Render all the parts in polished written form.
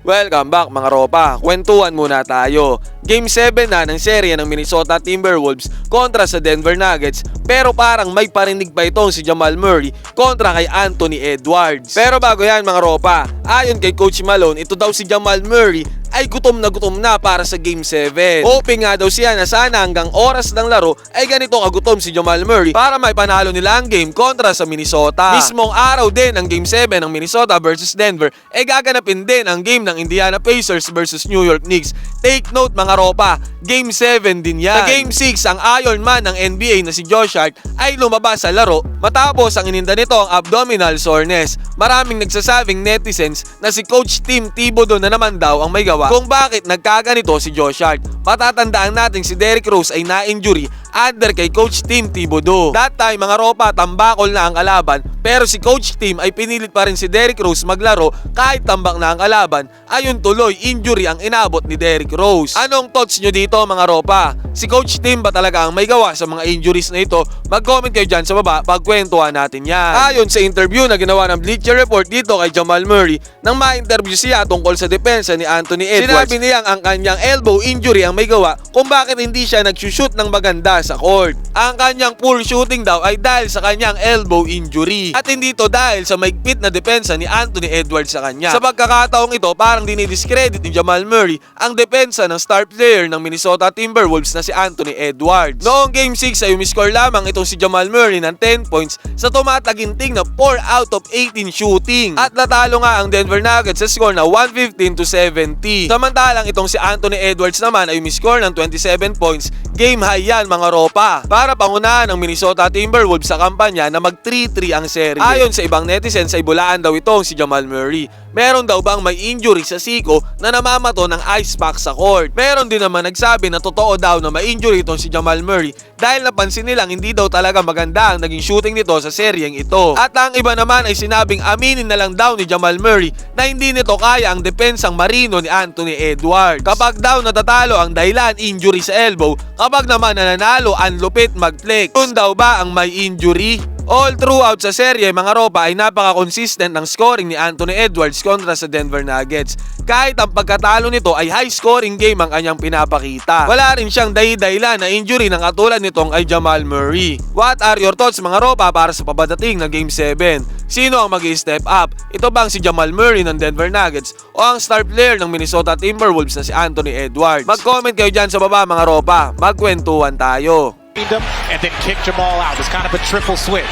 Welcome back mga ropa, kwentuhan muna tayo. Game 7 na ng serye ng Minnesota Timberwolves kontra sa Denver Nuggets, pero parang may parinig pa itong si Jamal Murray kontra kay Anthony Edwards. Pero bago yan mga ropa, ayon kay Coach Malone, ito daw si Jamal Murray ay gutom na para sa Game 7. Hoping nga daw siya na sana hanggang oras ng laro ay ganito kagutom si Jamal Murray para may panalo nila ang game kontra sa Minnesota. Mismong araw din ng Game 7 ng Minnesota versus Denver ay gaganapin din ang game ng Indiana Pacers versus New York Knicks. Take note mga ropa, Game 7 din yan. Sa Game 6, ang Iron Man ng NBA na si Josh Hart ay lumabas sa laro matapos ang ininda nito ang abdominal soreness. Maraming nagsasabing netizens na si Coach Tim Thibodeau na naman daw ang may gawa kung bakit nagkaganito si Josh Hart. Patatandaan natin si Derrick Rose ay na-injury under kay Coach Tim Thibodeau. That time mga ropa, tambakol na ang kalaban, pero si Coach Tim ay pinilit pa rin si Derrick Rose maglaro kahit tambak na ang kalaban. Ayun tuloy, injury ang inabot ni Derrick Rose. Anong thoughts nyo dito mga ropa? Si Coach Tim ba talaga ang may gawa sa mga injuries na ito? Mag-comment kayo dyan sa baba, pagkwentuhan natin yan. Ayon sa interview na ginawa ng Bleacher Report dito kay Jamal Murray, nang ma-interview siya tungkol sa depensa ni Anthony Edwards, sinabi niyang ang kanyang elbow injury ang may gawa kung bakit hindi siya nag-shoot ng maganda sa court. Ang kanyang poor shooting daw ay dahil sa kanyang elbow injury at hindi ito dahil sa maigpit na depensa ni Anthony Edwards sa kanya. Sa pagkakataong ito, parang dinidiscredit ni Jamal Murray ang depensa ng star player ng Minnesota Timberwolves na si Anthony Edwards. Noong Game 6 ay umiscore lamang itong si Jamal Murray ng 10 points sa tumataginting na 4 out of 18 shooting at natalo nga ang Denver Nuggets sa score na 115-70. Samantalang itong si Anthony Edwards naman ay umiscore ng 27 points. Game high yan mga ropa para pangunahan ng Minnesota Timberwolves sa kampanya na mag 3-3 ang serye. Ayon sa ibang netizens ay bulaan daw itong si Jamal Murray. Meron daw bang may injury sa siko na namamato ng ice pack sa court? Meron din naman nagsabi na totoo daw na may injury itong si Jamal Murray dahil napansin nilang hindi daw talaga maganda ang naging shooting nito sa seryeng ito. At ang iba naman ay sinabing aminin na lang daw ni Jamal Murray na hindi nito kaya ang depensang marino ni Anthony Edwards. Kapag daw natatalo ang dahilan injury sa elbow, kapag naman nananalo ang lupit mag-flex. Yun daw ba ang may injury? All throughout sa serye mga ropa ay napaka-consistent ng scoring ni Anthony Edwards kontra sa Denver Nuggets. Kahit ang pagkatalo nito ay high scoring game ang kanyang pinapakita. Wala rin siyang dahilan na injury ng katulad nitong ay Jamal Murray. What are your thoughts mga ropa para sa pabadating ng Game 7? Sino ang mag-i-step up? Ito bang si Jamal Murray ng Denver Nuggets o ang star player ng Minnesota Timberwolves na si Anthony Edwards? Mag-comment kayo dyan sa baba mga ropa. Magkwentuhan tayo. And then kick Jamal out. It's kind of a triple switch.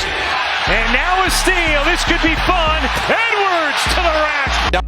And now a steal. This could be fun. Edwards to the rack.